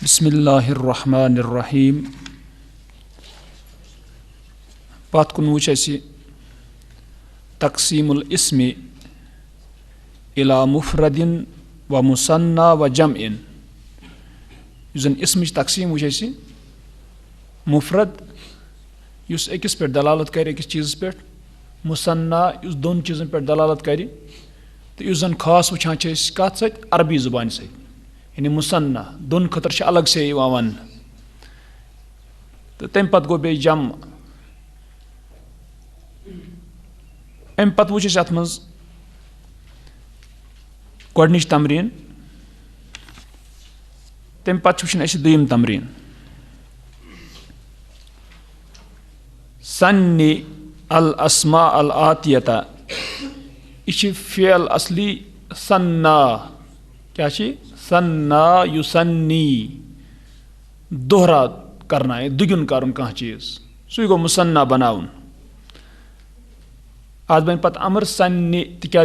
बिस्मिल्लाहिर्रहमानिर्रहीम। पात कुन वुच असी तक़सीमुल इस्मि इला मुफ़रदिन व मुसन्ना व जमइन। जन इस्मिच तक़सीम वुच असी मुफ़रद युस अकिस पे दलालत करे अकिस चीज़ पे, मुसन्ना युस दोन चीज़न पे दलालत करे, तो युस जन खास वुचान छ असी कत सत अरबी ज़ुबान सत, यानी मुसन्ना दोन खतर छ अलग से वन। तो तम पत गो बे जम। अम पत वुच अत मज गोडनिच तमरीन, तम पत वुचन अस दुयम तमरीन। सन्नी अल अस्मा अल आतियता, यह फ़ेल असली सन्ना, क्या सन्ना युसन्नी, दोहरा करना है, दुगुन करुन कह चीज़, सु गो मुसन्ना बनाउन। आज बन पत अमर सन्नी तिक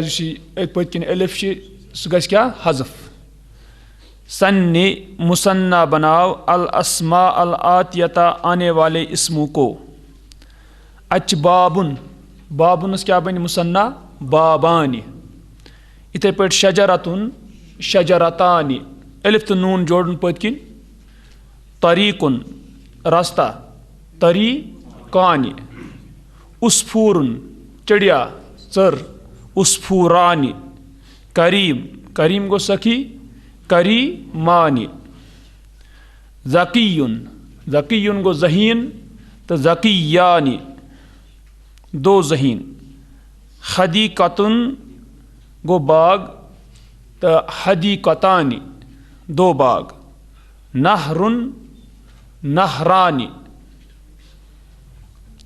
पत्किन अलिफ सह गस क्या हज़फ। सन्नी मुसन्ना बनाओ अल अस्मा अल आतियता आने वाले इस्मों को। अच बाबुन, बाबुनस क्या बन मुसन्ना बाबानी। इथे पे शजरतुन शजरतानी, अलिफ तो नून जोड़न पत्किन। तरीकुन रास्ता, तरीकानी। उस्फूरुन चिड़िया चर, उस्फूरानी। करीम, करीम गो सखी, करीमानी। ज़कीयुन, ज़कीयुन गो जहीन, तो ज़कियानी, दो जहीन। हदीकतुन गो बाग, तो हदीकतानी, दो बाग। नहरुन नहरानी।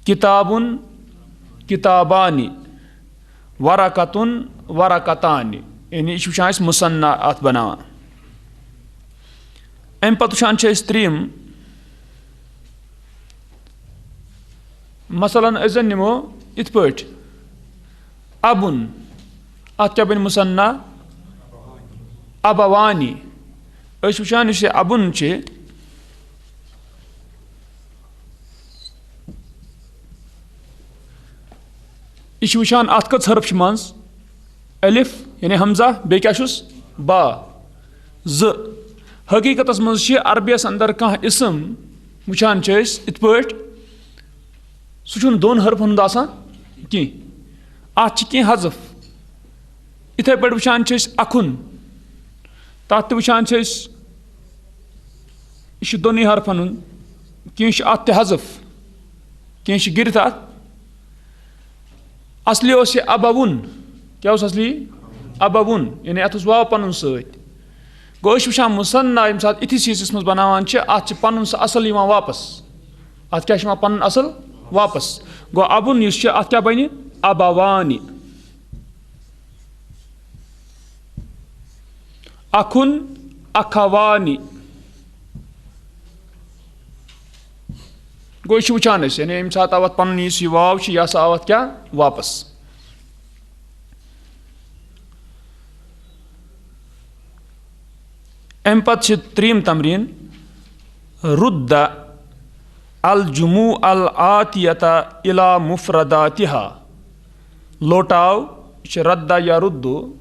किताबुन किताबानी। वरकतुन वरकतानी, यानी यह वुचान मुसन्ना अत बनावान। अम पत वुचान त्रीम, मसलन अजन निमो इत पट अबुन, अत क्या बन मुसन्ना अबवानी। अस वुचान इस अबुन यह वुचान अत कत हरफ मज अलिफ यानी हमजा, बे क्या बा ज। हकीकत मज अरबियस अंदर कह इसम वुचान इत पट सह दोन हरफन हुंद आसान कि अत हज़फ। इथे पे वुचान अखुन, तथ वुचान यह दोन हरफन हुंद, कह अत हज़फ, कह गिरत अत। असली उस यह अबवुन, क्या उस असली अबवुन, यानी अत वाव पन सत। गो वुचान मुसन्ना यम सात इथिस चीज़स मज बनावान अत पन असल वापस, अत क्या पन असल वापस। गो अबुन अत क्या बन अबवानी। अखुन अखवानी। गो यह वुचान यानी यम सात अवत पन यह वाव यह सा अवत क्या वापस। अम पत त्रीम तमरीन। रुद्दा अल जुमू अल आतियता इला मुफरदातिहा, लौटाओ रद्दा या रुद्दो,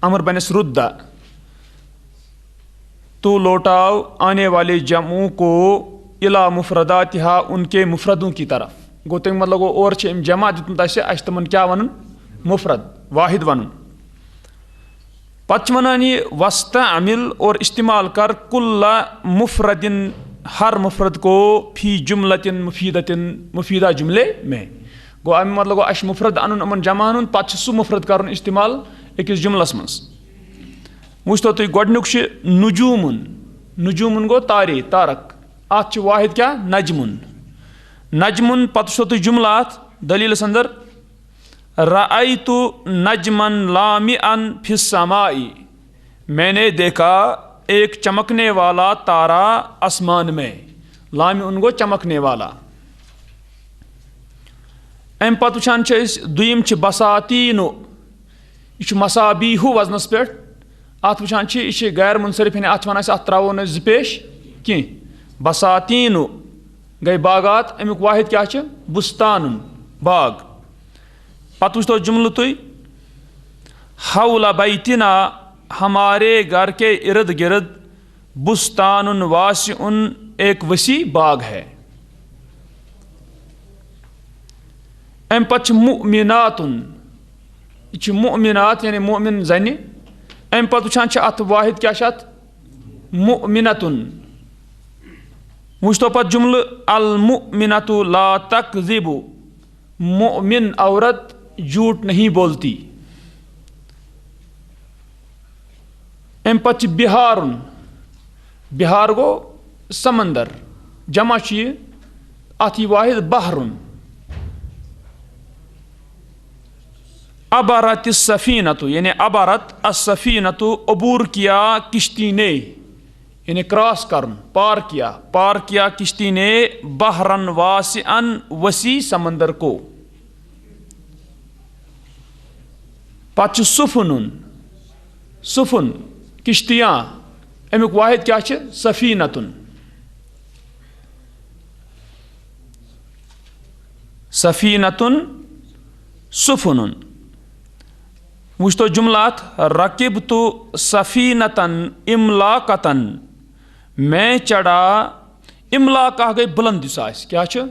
अमर बनस रुद्दा, तो लौटाओ आने वाले जमू को इला मुफरदातिहा, उनके मुफरदों की तरफ। गो तम मतलब गो और जमा दितमुत तमन क्या वन मुफरद वाहिद वन। पत वनान यह वस्तअमिल और इस्तेमाल कर कुल्ला मुफरदिन, हर मुफरद को फी जुमलतिन मुफीदतिन, मुफीदा जुमले में। गो अम मतलब गो अश मुफरद अन अमन जमा अन पत सु मुफरद कर इस्तेमाल अकिस जुमलस मज। वुचतो तुम गोडनुक नुजूमुन, नुजूमुन गो तारे तारक, अत वाहिद क्या नजमुन। नजमुन पत वुचतो तुम जुमला अत दलीलस अंदर रअयतु नजमन लामिअन फिस समाई, मैंने देखा एक चमकने वाला तारा आसमान में। लामी उनको चमकने वाला। अम पत वुचान दुयम बसातीनो, यह मसाबीहु वजनस पे। अत वुचान यह गैर मुनसरिफ, यानी अत वन अत त्रो ज पेश कि बसातीन गई बागात, अमुक वाहिद क्या है? बुस्तान, बाग। पत वुचतो जुमल तुई, हौला बैतिना, हमारे घर के इर्द गिर्द, बुस्तान वासिउन, एक वसी बाग है। अम पत मुमिनातुन, यह मुमिनात यानी मुमिन जन। अम पत वुचान अत वाहिद क्या अत? मुमिनतुन। वुचतो पत जुमल अल मुमिनतु ला तकज़िबु, मुमिन औरत झूठ नहीं बोलती। अम पत बिहारुन, बिहार गो समंदर, जमा अत वाहिद बहरुन। अबारत सफ़ीनतु यानी अबारत असफ़ीनतु, अबूर किया किश्ती ने, यानी क्रॉस कर, पार किया किश्ती ने, बहरन वासिअन, वसी समंदर को। पच सुफुनुन, सुफुन किश्तियाँ, अमुक वाहिद क्या है? सफ़ीनतुन। सफ़ीनतुन सुफुनुन। वुचतो जुमलात रकिब तो सफ़ीनतन इमलाकतन, मैं चढ़ा, इमलाका गई बुलंद, क्या है?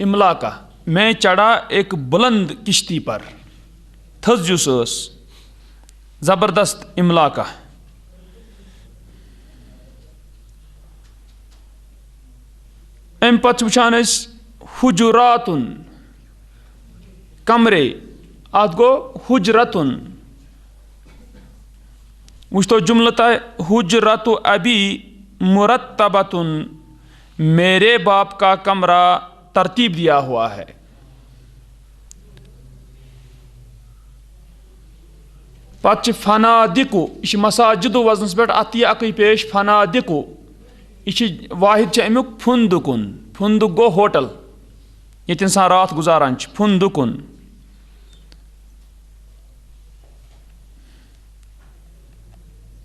इमलाका, मैं चढ़ा एक बुलंद किश्ती पर, थज जुस जबरदस्त इमलाका। अम पत वुचान हुजुरातुन, कमरे, अत गो हुजरतुन। वुचतो जुमल तय हुजरतु अबी मुरत्तबतुन, मेरे बाप का कमरा तरतीब दिया हुआ है। पच फनादिकु, यह मसाजिद वजनस पे अत यह अक पेश, फनादिकु, यह वाहिद अमुक फुंदुकुन। फुंदुक गो होटल, ये इंसान रात गुजारान, फुंदुकुन।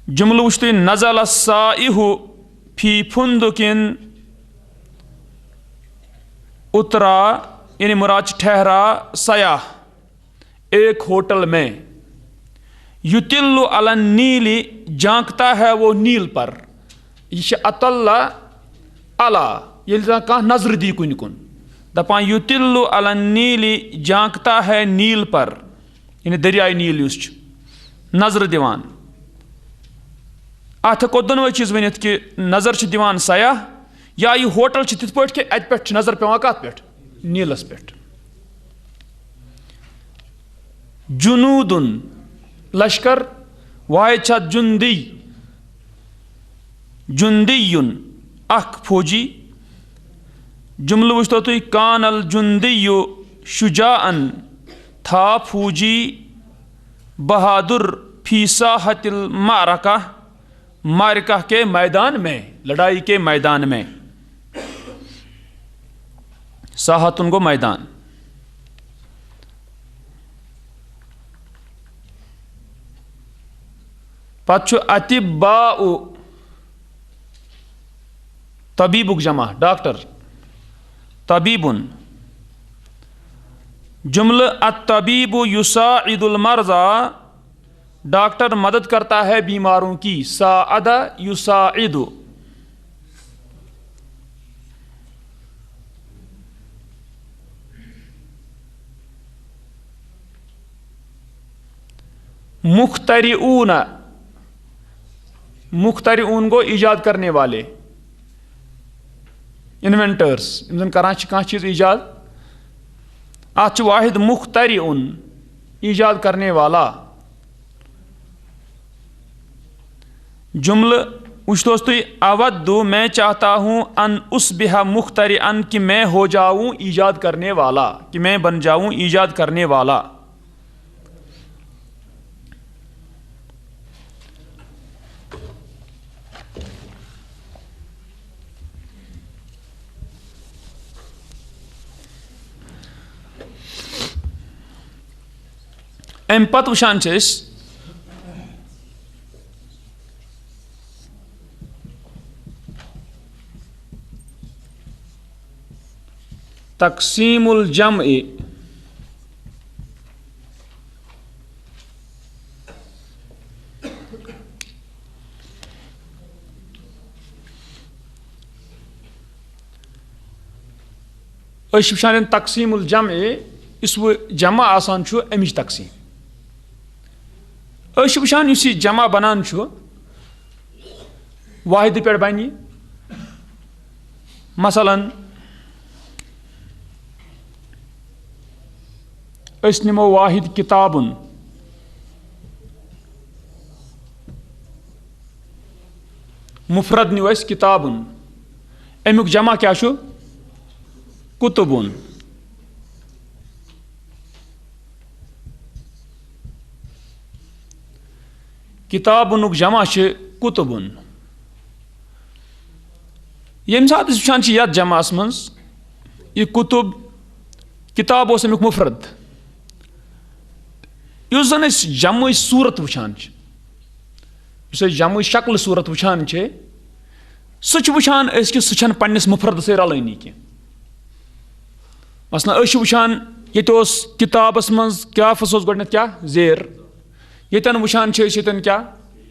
जुमल वुचतो नज़ल साइहु फी फुंदुकिन, उतरा यानी मुराद ठहरा, सयाह एक होटल में। युतिल्लु अलन नीली, झांकता है वो नील पर। यह अतल्ला अला, ये कह नजर दी कुन कुन, दपान युतिल्लु अलन नीली, झांकता है नील पर, यानी दरियाई नील नजर दिवान। अत हेको दोनों चीज वनित कि नजर दिवान सयाह, या यह होटल तिथ पे कि अत पे नजर पेवान कत पे? नीलस पे। जुनूदुन, लश्कर, वाहिद छा जुंदी, जुंदीयुन, अख फौजी। जुमल वुचतो तुई कान अल जुंदीयु शुजाअन, था फौजी बहादुर, फी साहतिल मारका, मारका के मैदान में, लड़ाई के मैदान में। साहतुन को मैदान। पच्छु अतिब्बाउ, तबीबुक जमा डॉक्टर, तबीबुन। जुमल अत्तबीबु युसाइदुल मर्जा, डॉक्टर मदद करता है बीमारों की, साअदा युसाइदु। मुख्तरिऊन, मुख्तरिऊन को ईजाद करने वाले, इन्वेंटर्स, इन करान कह चीज ईजाद। अच वाहिद मुख्तरिऊन, ईजाद करने वाला। जुमल वुचतोस तुई अवद्दु, मैं चाहता हूं, अन उसबिहा मुख्तरिअन, कि मैं हो जाऊं ईजाद करने वाला, कि मैं बन जाऊं ईजाद करने वाला। अम पत वुचान तकसीमुल जम्अ वुचान तकसीमुल जम्अ इस वो जमा आसान अमिच तकसीम वुचान यह जमा बनान वाहिद पे बन मसलन निमो वाहिद किताबुन मुफरद नो किताबुन अमुक जमा क्या कुतुबुन किताबुनुक जमा कुतुबुन यम सात वुचान यथ जमास मज यह कुतुब किताब अमुक मुफरद उस जन जम सूरत वुचान जम शक्ल सूरत वुचान सह वुचान कि सह पन्निस मुफरद से रलनी कह मसलन वुचान ये किताबस मज क्याफस गोडनेथ क्या जेर यन वुचान क्या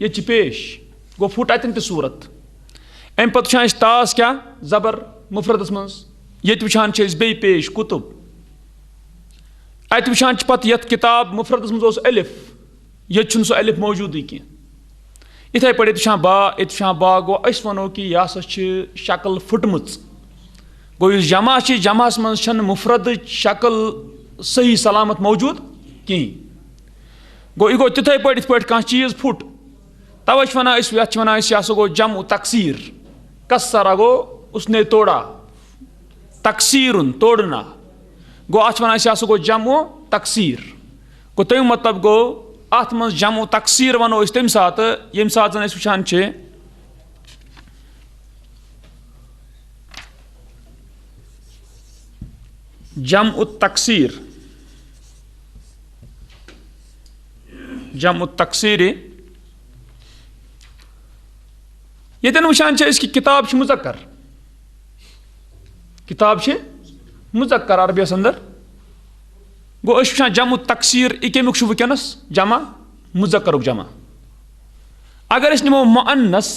ये पेश गो फुट अतन तो सूरत अम पे वुचान तास क्या जबर मुफरदस मज ये वुचान बे पेश कुतुब अत वुचान पत यथ किताब मुफरदस मज अलिफ ये सह अलिफ मौजूद कह इथे पे वुचान बा ये वुचान बा गो वनो कि यह हसा शक्ल फुटम गो जमा जमास मज मुफरद शक्ल सही सलामत मौजूद कहीं गो यह गो तिथे पे कह चीज़ फुट तवे वन यह गो जम तकसीर कसरा गो उसने तोड़ा तकसीरुन तोड़ना गो अत वन यह गो जम तकसीर गो तम मतलब गो अत मज जम तकसीर वनो तम सात यम सात जन वुचान जम तकसीर ये वुचान कि किताब मुजक्कर मुजक्कर अरबियस अंदर गो वुचान जम तकसीर कमुक वुनस जमा मुजक्कर जमा अगर निमो मुअन्नस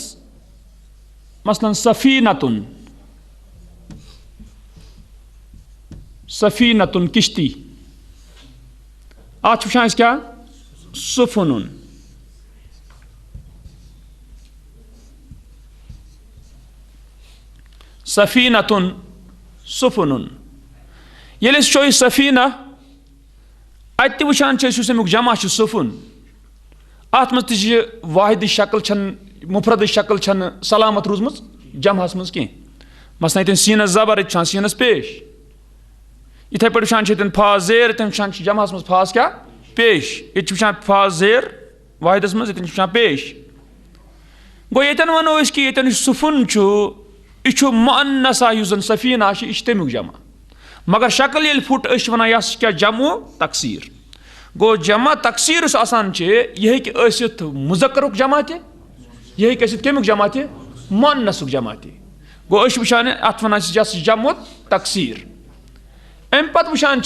मसलन सफीनतुन किश्ती अत वुचान क्या सुफुनुन सफीनतुन सुफुनुन ये सफीना अत वुचान अमुक जमा सुफुन अत मज वाहिद शक्ल मुफरद शक्ल सलामत रूजम जमास मज कह मसलन ये सीनस जबर ये सीनस पेश इथे पे वुचान फा जेर वुचान जमास मज फास क्या पेश ये वुचान फा जेर वाहिदस मज वुचान पेश गो ये वनो कि ये सुफुन यह मुअन्नसा जन सफीना यह तमुक जमा मगर शक्ल ये फुट वन यह क्या जमो तकसीर गो जमा तकसीर यह मुजक्कर जमा यह कमुक जमा मुअन्नसुक जमा गो वुचान अत वन जमो तकसीर अम पे वुचान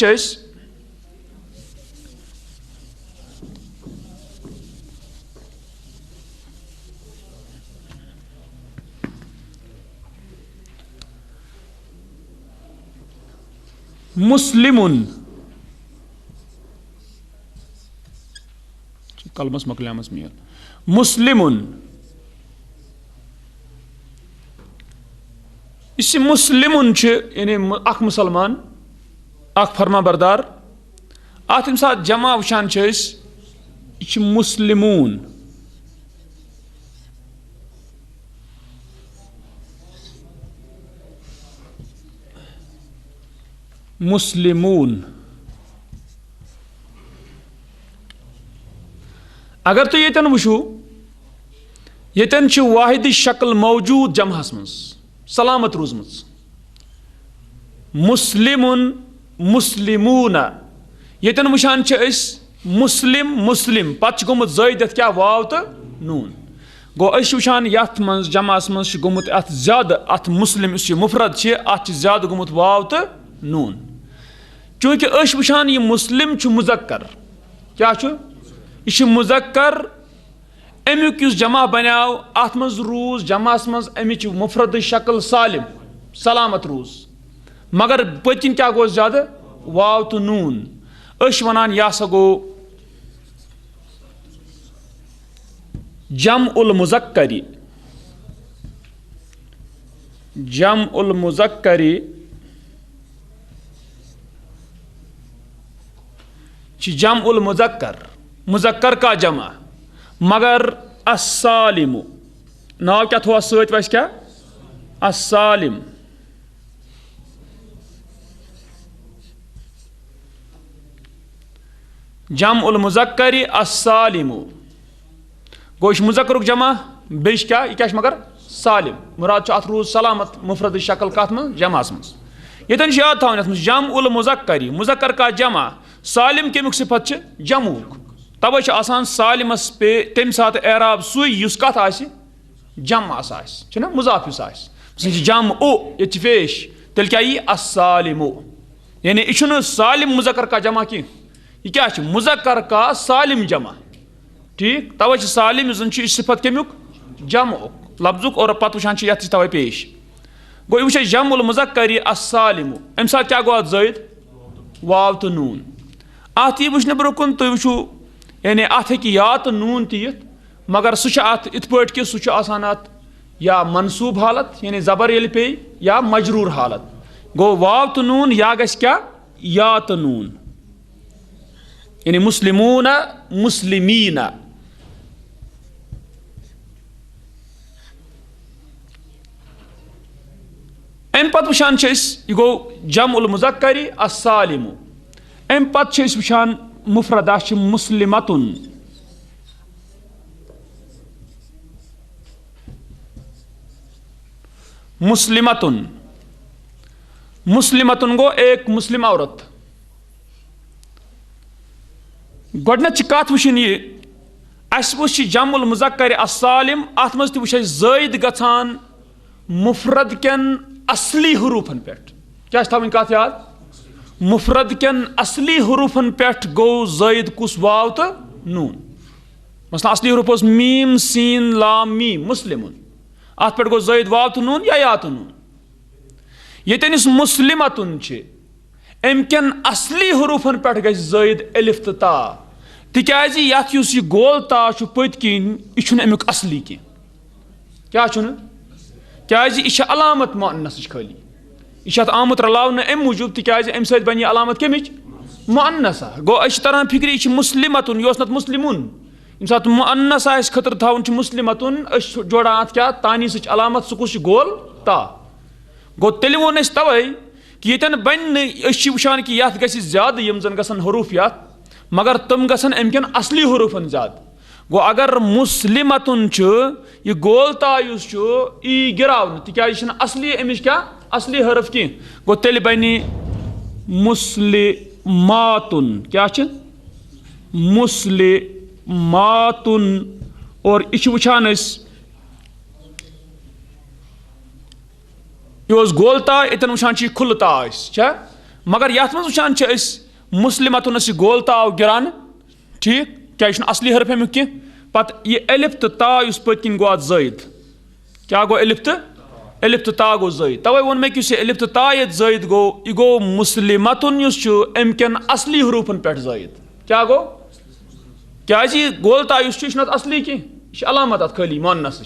मुस्लिमुन कलमस मकलामस मेल मुस्लिमुन इस मुस्लिमुन यानी अख मुसलमान अख फरमा बरदार अत सात जमा वुचान मुस्लिमून मुस्लिमून अगर तो ये वुचो ये वाहिद शक्ल मौजूद जमहस मज सलामत रूजम मुस्लिमुन मुस्लिमूना ये वुचान मुस्लिम मुस्लिम पत गोमुत ज़ायदत क्या वाव तो नून गो वुचान यथ मज जमास मज गोमुत अत ज्यादा अत मुस्लिम मुफरद अत ज्यादा गोमुत वाव तो नून चूंकि वुचान यह मुस्लिम मुजक्कर क्या यह मुजक्कर अमुक जमा बनाव अत मज रूज जमास मज अमिच मुफरद शक्ल सालिम सलामत रूज मगर पतकिन क्या गो ज्यादा वाव तो नून वनान यह हसा गो जम उल मुजक्करी जम उल मुजक्कर मुजक्कर का जमा मगर अस्सालिमु नाव क्या थोड़ा सत वैस क्या अस्सालिम जम उल मुजक्करी अस्सालिमु गो मुजक्कर जमा बेश क्या यह मगर सालिम मुराद अत रूज सलामत मुफरद शक्ल कत मज जमास मज यतन याद थवन जम उल मुजक्करी मुजक्कर का जमा सालिम कमुक सिफत जमूक तवे आसान सालिमस पे तम सात एराब सुस कत जम आना मुजाफिस जम ओ ये पेश तेल क्या यह अस्सालिमु यानी यह सालिम मुजक्कर का जमा कह यह क्या मुजक्कर का सालिम जमा ठीक तवे सालिम सिफत कमुक जमुक लफ्जुक और पत वुचान ये तवे पेश गो यह जम उल मुजक्करी अस्सालिमु अमे सात क्या गो ज़ायद वाव तो नून अत यह वुचन ब्रोकुन तुम वो यानी अत हे या तो नून तीत मगर सह इत पे कि सह या मनसूब हालत यानी जबर ये पे या मजरूर हालत गो वाव तो नून या गस क्या या तो नून यानी मुस्लिमून मुस्लिमीन अम पत वुचान यह गो जम उल मुजक्करी अस्सालिमु अम पत वुचान मुफरदा मुस्लिमतुन मुस्लिमतुन मुस्लिमतुन गो एक मुस्लिम औरत गोडनच कत वुचन यह जम उल मुजक्कर अस्सालिम अत मज तु ज़ायद गछान मुफरद केन असली हरूफन पे क्या थवन कत याद मुफरद केन असली हरूफन पे गो ज़ायद कुस वाव तो नून मसलन असली हरूफ मीम सीन लाम मीम मुस्लिमुन अत पे गो ज़ायद वाव तो नून या तो नून यस मुस्लिमतुन अम केन असली हरूफन पे गई ज़ायद अलिफ तो ता तिकाज यथ यह गोल ता पत किन यह अमुक असली कह क्या क्या यह अलामत मुअन्नस खाली यह आमुत रलावन अम मूजूब तिकाज अम सत बन अलामत कमिच मुअन्नस गो तरह फिक्र यह मुस्लिमतुन यह नत मुस्लिमुन यम सात मुअन्नस खतर थवन मुस्लिमतुन जोड़ान अत क्या तानी सच अलामत सह कुछ गोल ता गो तेल वोन तवे कि ये बन वुचान कि ये गि ज्यादा यम जन गसन हरूफ यात मगर तम गसन अमकन असली हरूफन ज्यादा गो अगर मुस्लिमतुन यह गोल ता यी गिरावन तिकाज यह असली अमिच क्या असली हरफ कह गो तेल बन मुस्लिमातुन क्या मुस्लिमातुन और यह वुचान यह गोल ता यन वुचान खुल ता मगर ये मज वुचान मुस्लिमतुन गोल ता आव गिरान ठीक क्या असली हरफ अमुक कह पत यह अलिफ तो ता पत किन गो ज़ायद क्या गो अलिफ तो ता गो ज़ायद तवे वोन मे कि अलिफ तो ता ये ज़ायद गो यह गो मुस्लिमतुन अमकन असली हरूफन पे ज़ायद क्या गो क्या गोल ता यह असली कह यह अलामत अत खाली मुअन्नस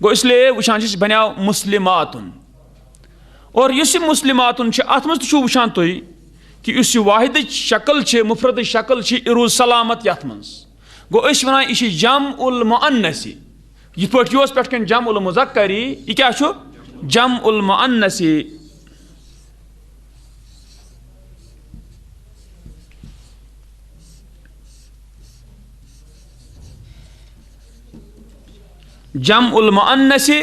गो इसलिए वुचान बनाव मुस्लिमातुन और इस मुस्लिमातुन अत मज वुचान तुम कि इस वाहिद शक्ल मुफरद शक्ल इरूज सलामत यथ मज गो वन यह जम उल मुअन्नसी यह पे जम उल मुजक्करी यह क्या जम उल मुअन्नसी जम उल मुअन्नसी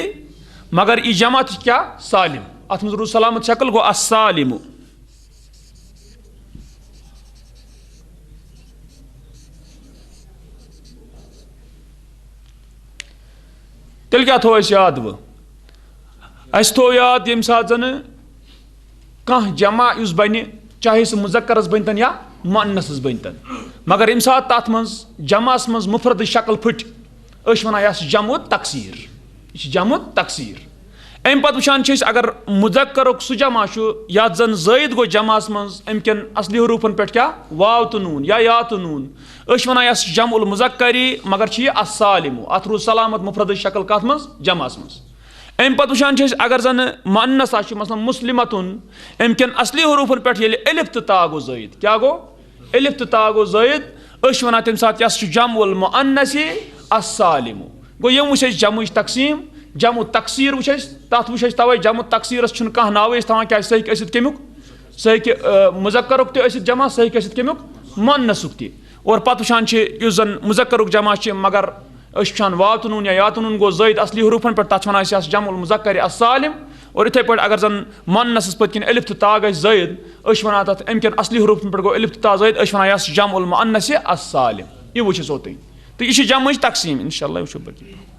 मगर यह जमा क्या सालिम अत मज रूज सलामत शक्ल गो अस्सालिमु तेल क्या थो याद वो थो याद यम सात जन कह जमा उस बन चाहे सह मुजक्करस बनतन या मुअन्नसस बनतन मगर यम सात तथ मज जमास मज मुफरद शक्ल फुट वन यह जमो तकसीर यह जमो तकसीर अम पे वुचान अगर मुजक्करुक सह जमा या जन ज़ायद गो जमास मज अमकन असली हरूफन पे क्या वाव तो नून या तो नून वन यह जमुल मुजक्करी मगर यह अस्सालिमु अत रूज सलामत मुफरद शक्ल कत मज जमास मज अम पे वुचान अगर जन मुअन्नस मसलन मुस्लिमतुन अमकन असली हरूफन पे अलिफ तो ता गो ज़ायद क्या गो अलिफ तो ता गो ज़ायद वन तम सात जमुल मुअन्नस अस्सालिमु गो यम वो जमु तकसीम जमु तकसीर वो तथ वो तवे जमु तकसीरस कह नाव क्या सह कमुक सह मुजक्करुक त जमा सह कमुक मुअन्नसुक त और पे वुचान जन मुजक्करुक जमा मगर वुचान वाव तो नून या तो नून गो ज़ायद असली हरूफन पे तथ वन जमुल मुजक्कर अस्सालिम और इथे पे अगर जन मुअन्नसस पत्किन अलिफ तो ता गई ज़ायद वन तथ अमकन असली हरूफन पे गो अलिफ तो ता ज़ायद वन जमुल मुअन्नस अस्सालिम यह वो तुम तो यह जम तकसीम इंशाअल्लाह वो बकी